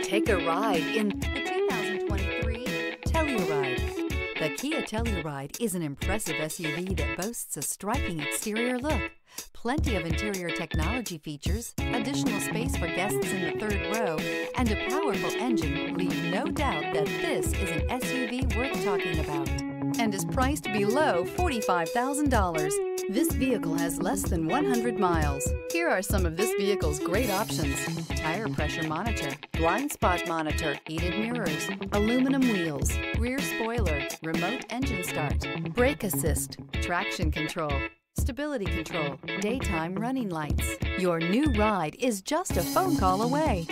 Take a ride in the 2023 Telluride. The Kia Telluride is an impressive SUV that boasts a striking exterior look, plenty of interior technology features, additional space for guests in the third row, and a powerful engine leave no doubt that this is an SUV worth talking about and is priced below $45,000. This vehicle has less than 100 miles. Here are some of this vehicle's great options: tire pressure monitor, blind spot monitor, heated mirrors, aluminum wheels, rear spoiler, remote engine start, brake assist, traction control, stability control, daytime running lights. Your new ride is just a phone call away.